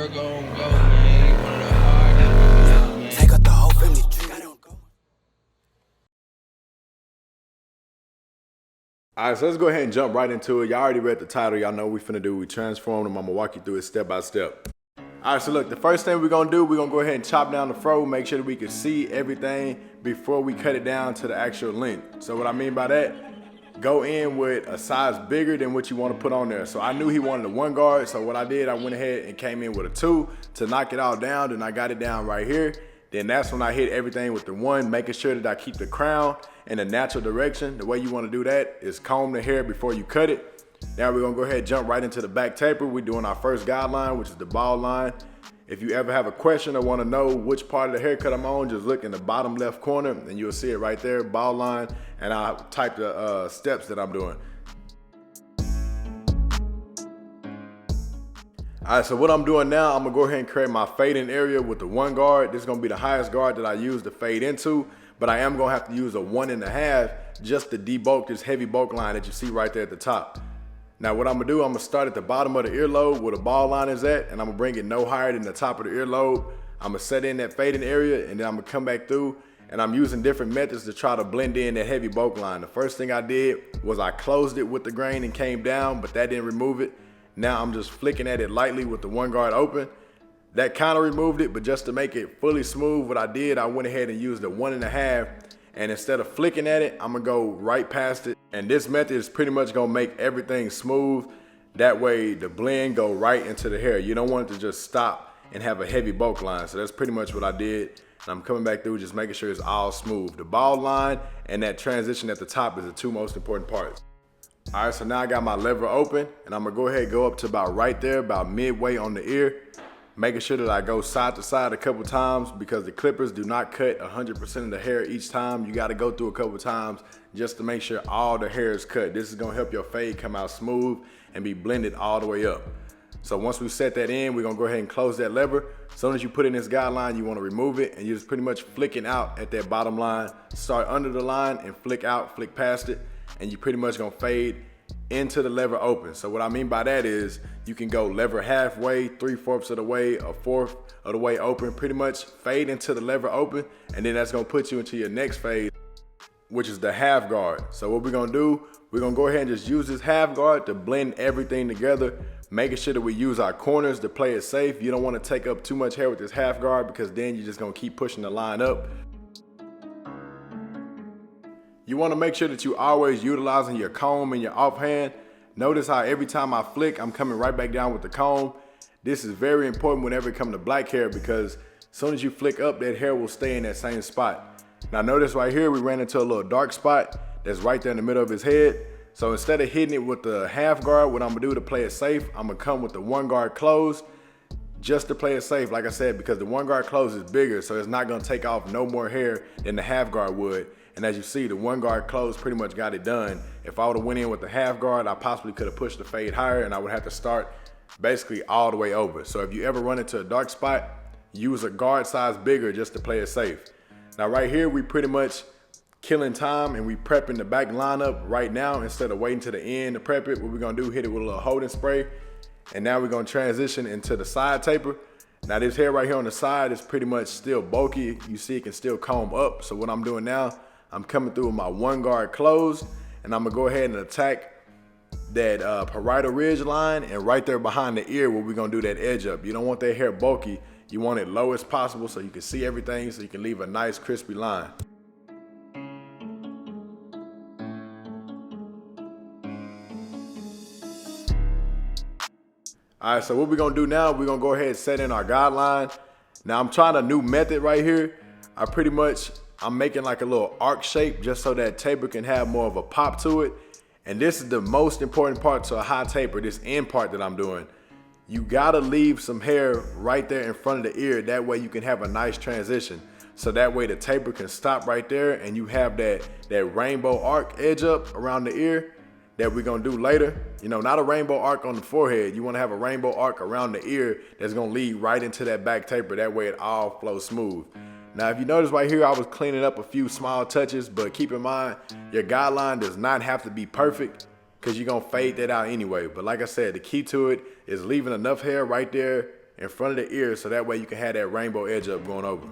never gon' go, man. You one of the hardest, man. Take out the whole family tree. Alright, so let's go ahead and jump right into it. Y'all already read the title. Y'all know what we finna do. We transform them. I'm gonna walk you through it step by step. Alright, so look, the first thing we're gonna do, we're gonna go ahead and chop down the fro, make sure that we can see everything before we cut it down to the actual length. So what I mean by that, go in with a size bigger than what you want to put on there. So I knew he wanted a 1 guard, so what I did, I went ahead and came in with a 2 to knock it all down. Then I got it down right here. Then that's when I hit everything with the 1, making sure that I keep the crown in a natural direction. The way you want to do that is comb the hair before you cut it. Now we're gonna go ahead and jump right into the back taper. We're doing our first guideline, which is the bald line. If you ever have a question or want to know which part of the haircut I'm on, just look in the bottom left corner and you'll see it right there, bald line, and I'll type the steps that I'm doing. All right, so what I'm doing now, I'm gonna go ahead and create my fading area with the 1 guard. This is gonna be the highest guard that I use to fade into, but I am gonna have to use a 1.5 just to debulk this heavy bulk line that you see right there at the top. Now what I'm gonna do, I'm gonna start at the bottom of the earlobe where the bald line is at, and I'm gonna bring it no higher than the top of the earlobe. I'm gonna set in that fading area, and then I'm gonna come back through, and I'm using different methods to try to blend in that heavy bulk line. The first thing I did was I closed it with the grain and came down, but that didn't remove it. Now I'm just flicking at it lightly with the 1 guard open. That kind of removed it, but just to make it fully smooth, what I did, I went ahead and used the 1.5, and instead of flicking at it, I'm gonna go right past it. And this method is pretty much gonna make everything smooth. That way the blend go right into the hair. You don't want it to just stop and have a heavy bulk line. So that's pretty much what I did. And I'm coming back through, just making sure it's all smooth. The bald line and that transition at the top is the 2 most important parts. All right, so now I got my lever open, and I'm gonna go ahead and go up to about right there, about midway on the ear, making sure that I go side to side a couple times because the clippers do not cut 100% of the hair each time. You gotta go through a couple times just to make sure all the hair is cut. This is gonna help your fade come out smooth and be blended all the way up. So once we set that in, we're gonna go ahead and close that lever. As soon as you put in this guideline, you wanna remove it, and you're just pretty much flicking out at that bottom line. Start under the line and flick out, flick past it, and you pretty much gonna fade into the lever open. So what I mean by that is you can go lever halfway, 3/4 of the way, a 1/4 of the way open, pretty much fade into the lever open, and then that's gonna put you into your next phase, which is the half guard. So what we're gonna do, we're gonna go ahead and just use this half guard to blend everything together, making sure that we use our corners to play it safe. You don't wanna take up too much hair with this half guard because then you're just gonna keep pushing the line up. You wanna make sure that you always utilizing your comb and your offhand. Notice how every time I flick, I'm coming right back down with the comb. This is very important whenever it comes to black hair because as soon as you flick up, that hair will stay in that same spot. Now notice right here, we ran into a little dark spot that's right there in the middle of his head. So instead of hitting it with the half guard, what I'm gonna do to play it safe, I'm gonna come with the 1 guard closed just to play it safe, like I said, because the 1 guard closed is bigger, so it's not gonna take off no more hair than the half guard would. And as you see, the 1 guard close pretty much got it done. If I would've went in with the half guard, I possibly could've pushed the fade higher and I would have to start basically all the way over. So if you ever run into a dark spot, use a guard size bigger just to play it safe. Now right here, we pretty much killing time and we prepping the back lineup right now instead of waiting to the end to prep it. What we're gonna do, hit it with a little holding spray. And now we're gonna transition into the side taper. Now this hair right here on the side is pretty much still bulky. You see it can still comb up. So what I'm doing now, I'm coming through with my 1 guard closed, and I'm gonna go ahead and attack that parietal ridge line, and right there behind the ear where we're gonna do that edge up. You don't want that hair bulky. You want it low as possible so you can see everything, so you can leave a nice crispy line. All right, so what we're gonna do now, we're gonna go ahead and set in our guideline. Now I'm trying a new method right here. I'm making like a little arc shape just so that taper can have more of a pop to it. And this is the most important part to a high taper, this end part that I'm doing. You gotta leave some hair right there in front of the ear. That way you can have a nice transition. So that way the taper can stop right there and you have that rainbow arc edge up around the ear that we're gonna do later. You know, not a rainbow arc on the forehead. You wanna have a rainbow arc around the ear that's gonna lead right into that back taper. That way it all flows smooth. Now, if you notice right here, I was cleaning up a few small touches, but keep in mind, your guideline does not have to be perfect because you're gonna fade that out anyway. But like I said, the key to it is leaving enough hair right there in front of the ear so that way you can have that rainbow edge up going over.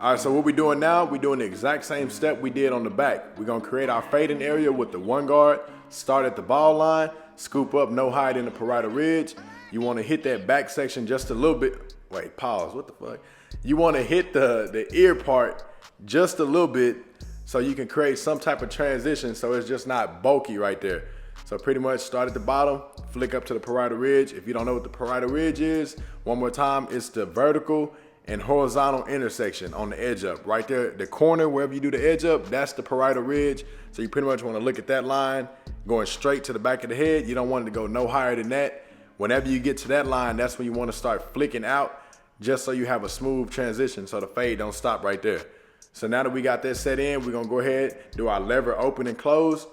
All right, so what we're doing now, we're doing the exact same step we did on the back. We're gonna create our fading area with the one guard, start at the ball line, scoop up no hide in the parietal ridge. You wanna hit that back section just a little bit. Wait, pause, what the fuck? You wanna hit the ear part just a little bit so you can create some type of transition so it's just not bulky right there. So pretty much start at the bottom, flick up to the parietal ridge. If you don't know what the parietal ridge is, one more time, it's the vertical and horizontal intersection on the edge up. Right there, the corner, wherever you do the edge up, that's the parietal ridge. So you pretty much wanna look at that line going straight to the back of the head. You don't want it to go no higher than that. Whenever you get to that line, that's when you wanna start flicking out just so you have a smooth transition so the fade don't stop right there. So now that we got that set in, we're gonna go ahead, do our lever open and close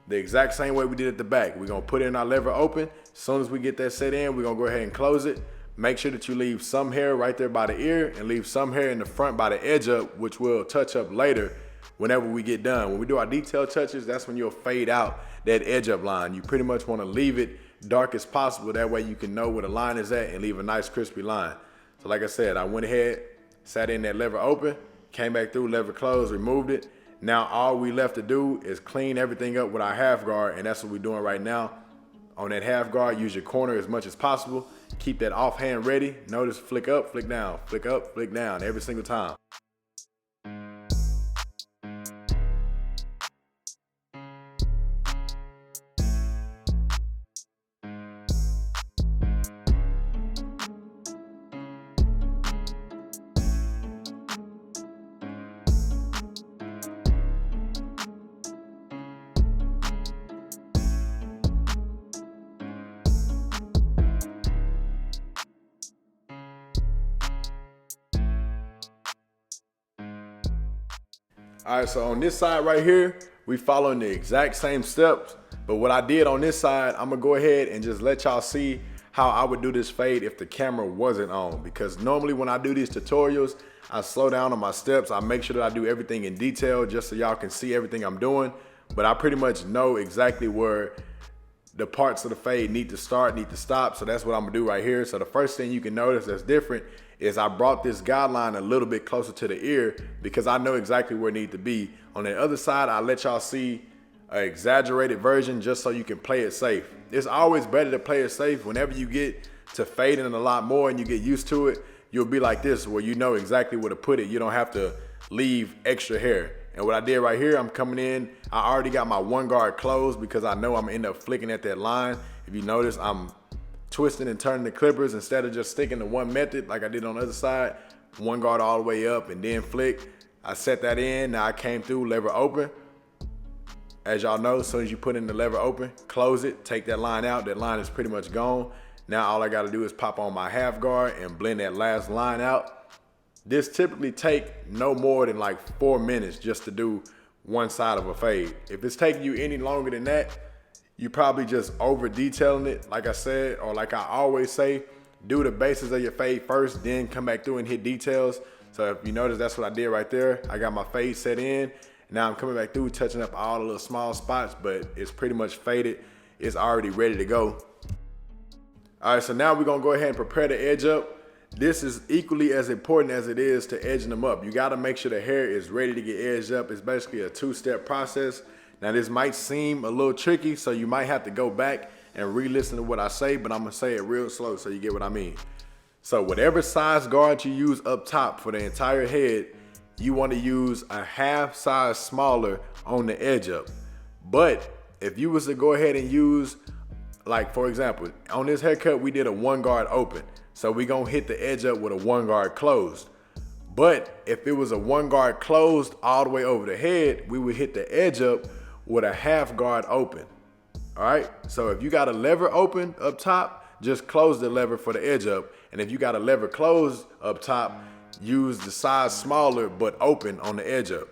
the exact same way we did at the back. We're gonna put in our lever open. As soon as we get that set in, we're gonna go ahead and close it. Make sure that you leave some hair right there by the ear and leave some hair in the front by the edge up, which we'll touch up later whenever we get done. When we do our detail touches, that's when you'll fade out that edge up line. You pretty much wanna leave it dark as possible. That way you can know where the line is at and leave a nice crispy line. So like I said, I went ahead, sat in that lever open, came back through, lever closed, removed it. Now all we left to do is clean everything up with our half guard, and that's what we're doing right now. On that half guard, use your corner as much as possible. Keep that offhand ready. Notice flick up, flick down, flick up, flick down every single time. All right, so on this side right here, we following the exact same steps, but what I did on this side, I'm gonna go ahead and just let y'all see how I would do this fade if the camera wasn't on. Because normally when I do these tutorials, I slow down on my steps. I make sure that I do everything in detail just so y'all can see everything I'm doing. But I pretty much know exactly where the parts of the fade need to start, need to stop. So that's what I'm gonna do right here. So the first thing you can notice that's different is I brought this guideline a little bit closer to the ear because I know exactly where it needs to be. On the other side, I let y'all see an exaggerated version just so you can play it safe. It's always better to play it safe. Whenever you get to fading a lot more and you get used to it, you'll be like this where you know exactly where to put it. You don't have to leave extra hair. And what I did right here, I'm coming in, I already got my one guard closed because I know I'm gonna end up flicking at that line. If you notice, I'm twisting and turning the clippers instead of just sticking to one method like I did on the other side. One guard all the way up and then flick. I set that in, now I came through, lever open. As y'all know, as soon as you put in the lever open, close it, take that line out, that line is pretty much gone. Now all I gotta do is pop on my half guard and blend that last line out. This typically take no more than like 4 minutes just to do one side of a fade. If it's taking you any longer than that, you probably just over detailing it. Like I said, or like I always say, do the bases of your fade first, then come back through and hit details. So if you notice, that's what I did right there. I got my fade set in. Now I'm coming back through, touching up all the little small spots, but it's pretty much faded. It's already ready to go. All right, so now we're gonna go ahead and prepare the edge up. This is equally as important as it is to edging them up. You gotta make sure the hair is ready to get edged up. It's basically a two-step process. Now this might seem a little tricky, so you might have to go back and re-listen to what I say, but I'm gonna say it real slow so you get what I mean. So whatever size guard you use up top for the entire head, you wanna use a half size smaller on the edge up. But if you was to go ahead and use, like for example, on this haircut, we did a one guard open. So we gonna hit the edge up with a one guard closed. But if it was a one guard closed all the way over the head, we would hit the edge up with a half guard open. All right, so if you got a lever open up top, just close the lever for the edge up. And if you got a lever closed up top, use the size smaller but open on the edge up.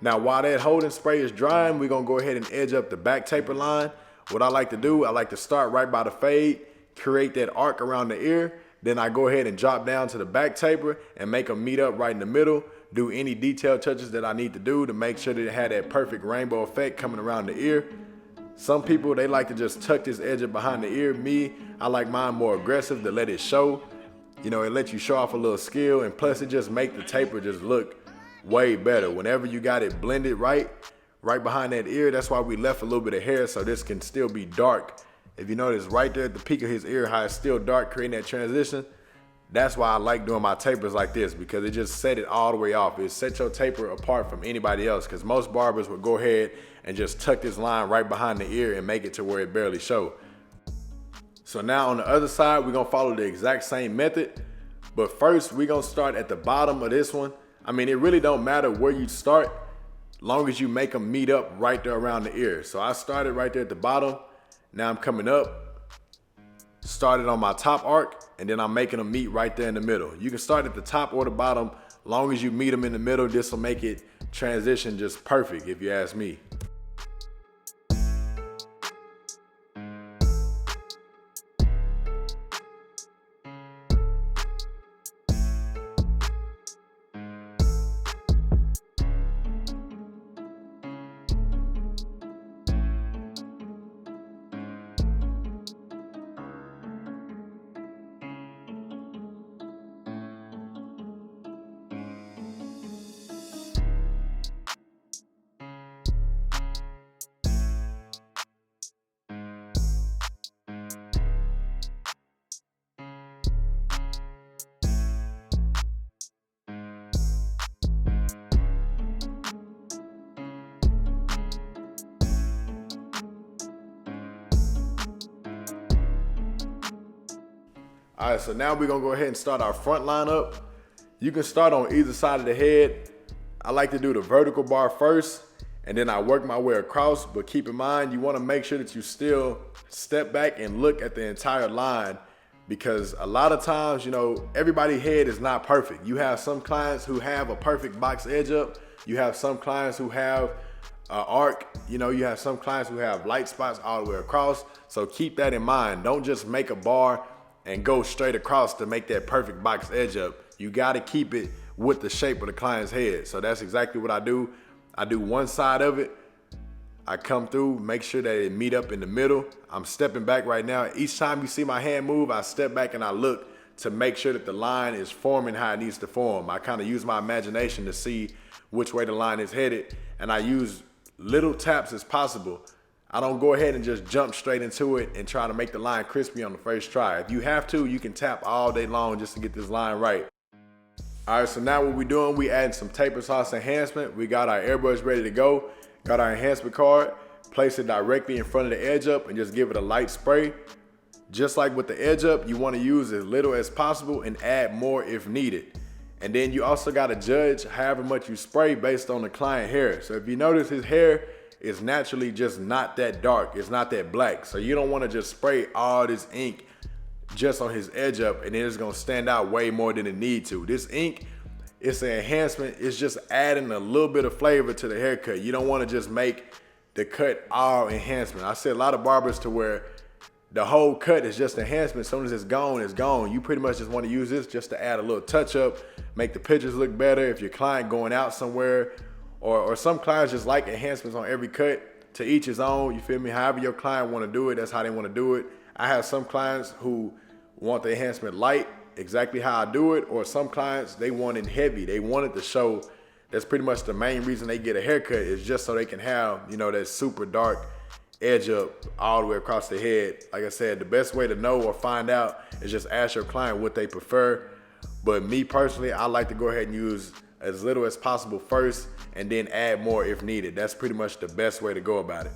Now while that holding spray is drying, we're gonna go ahead and edge up the back taper line. What I like to do, I like to start right by the fade, create that arc around the ear, then I go ahead and drop down to the back taper and make them meet up right in the middle. Do any detail touches that I need to do to make sure that it had that perfect rainbow effect coming around the ear. Some people, they like to just tuck this edge up behind the ear. Me, I like mine more aggressive to let it show. You know, it lets you show off a little skill, and plus it just make the taper just look way better. Whenever you got it blended right behind that ear, that's why we left a little bit of hair so this can still be dark. If you notice right there at the peak of his ear, how it's still dark, creating that transition, that's why I like doing my tapers like this, because it just set it all the way off. It sets your taper apart from anybody else, because most barbers would go ahead and just tuck this line right behind the ear and make it to where it barely shows. So now on the other side, we're gonna follow the exact same method, but first we're gonna start at the bottom of this one. I mean, it really don't matter where you start, long as you make them meet up right there around the ear. So I started right there at the bottom. Now I'm coming up, started on my top arc, and then I'm making them meet right there in the middle. You can start at the top or the bottom, long as you meet them in the middle. This will make it transition just perfect, if you ask me. All right, so now we're gonna go ahead and start our front line up. You can start on either side of the head. I like to do the vertical bar first, and then I work my way across, but keep in mind, you wanna make sure that you still step back and look at the entire line, because a lot of times, you know, everybody's head is not perfect. You have some clients who have a perfect box edge up. You have some clients who have an arc. You know, you have some clients who have light spots all the way across. So keep that in mind. Don't just make a bar and go straight across to make that perfect box edge up. You gotta keep it with the shape of the client's head. So that's exactly what I do. I do one side of it, I come through, make sure that it meet up in the middle. I'm stepping back right now. Each time you see my hand move, I step back and I look to make sure that the line is forming how it needs to form. I kind of use my imagination to see which way the line is headed, and I use little taps as possible. I don't go ahead and just jump straight into it and try to make the line crispy on the first try. If you have to, you can tap all day long just to get this line right. All right, so now what we're doing, we adding some taper sauce enhancement. We got our airbrush ready to go. Got our enhancement card, place it directly in front of the edge up and just give it a light spray. Just like with the edge up, you want to use as little as possible and add more if needed. And then you also got to judge however much you spray based on the client hair. So if you notice his hair is naturally just not that dark, it's not that black. So you don't want to just spray all this ink just on his edge up and then it's gonna stand out way more than it need to. This ink, it's an enhancement. It's just adding a little bit of flavor to the haircut. You don't want to just make the cut all enhancement. I see a lot of barbers to where the whole cut is just enhancement. As soon as it's gone, it's gone. You pretty much just want to use this just to add a little touch up, make the pictures look better. If your client going out somewhere, or some clients just like enhancements on every cut, to each his own, you feel me? However your client want to do it, that's how they want to do it. I have some clients who want the enhancement light, exactly how I do it, or some clients, they want it heavy. They want it to show. That's pretty much the main reason they get a haircut, is just so they can have, you know, that super dark edge up all the way across the head. Like I said, the best way to know or find out is just ask your client what they prefer. But me personally, I like to go ahead and use as little as possible first and then add more if needed. That's pretty much the best way to go about it.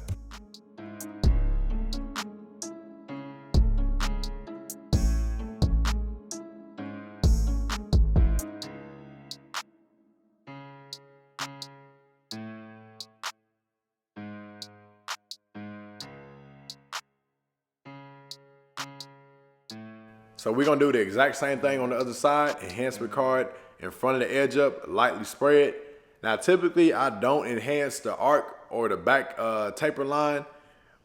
So we're gonna do the exact same thing on the other side. Enhancement card in front of the edge up, lightly spray it. Now typically I don't enhance the arc or the back taper line,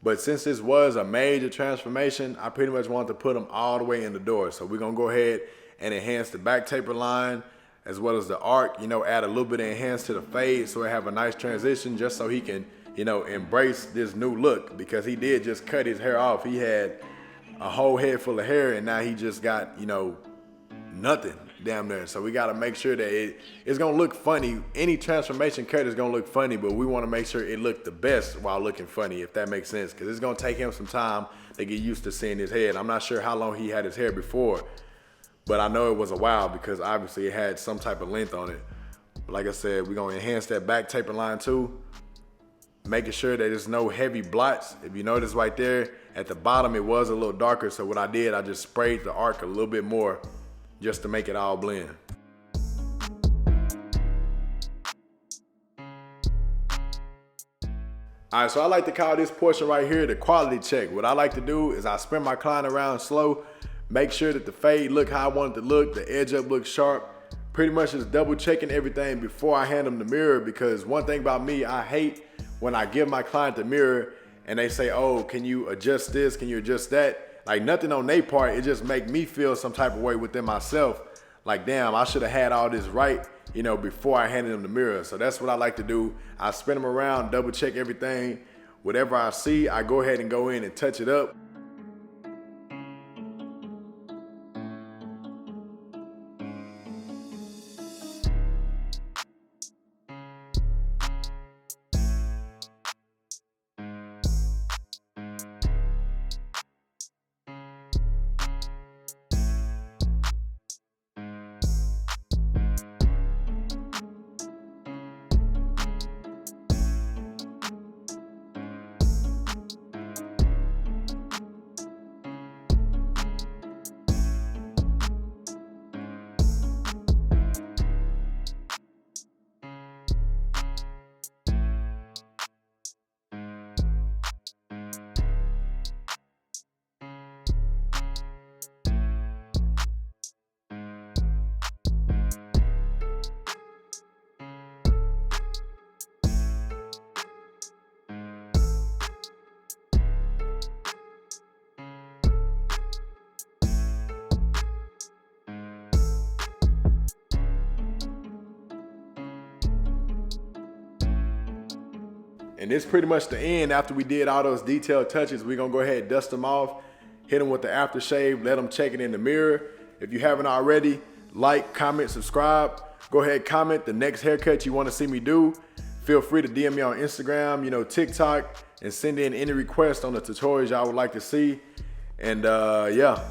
but since this was a major transformation, I pretty much want to put them all the way in the door. So we're gonna go ahead and enhance the back taper line as well as the arc, you know, add a little bit of enhance to the fade so it have a nice transition, just so he can embrace this new look, because he did just cut his hair off. He had a whole head full of hair, and now he just got, nothing damn near. So we got to make sure that it's going to look funny. Any transformation cut is going to look funny, but we want to make sure it look the best while looking funny, if that makes sense, because it's going to take him some time to get used to seeing his head. I'm not sure how long he had his hair before, but I know it was a while because obviously it had some type of length on it. But like I said, we're going to enhance that back tapering line too, making sure that there's no heavy blots. If you notice right there at the bottom, it was a little darker. So what I did, I just sprayed the arc a little bit more just to make it all blend. All right, so I like to call this portion right here the quality check. What I like to do is I spin my client around slow, make sure that the fade look how I want it to look, the edge up looks sharp. Pretty much just double checking everything before I hand them the mirror, because one thing about me, I hate when I give my client the mirror and they say, oh, can you adjust this? Can you adjust that? Like nothing on their part, it just make me feel some type of way within myself. Like, damn, I should have had all this right, before I handed them the mirror. So that's what I like to do. I spin them around, double check everything. Whatever I see, I go ahead and go in and touch it up. And this is pretty much the end. After we did all those detailed touches, we're gonna go ahead and dust them off, hit them with the aftershave, let them check it in the mirror. If you haven't already, like, comment, subscribe. Go ahead, comment the next haircut you wanna see me do. Feel free to DM me on Instagram, TikTok, and send in any requests on the tutorials y'all would like to see. And yeah.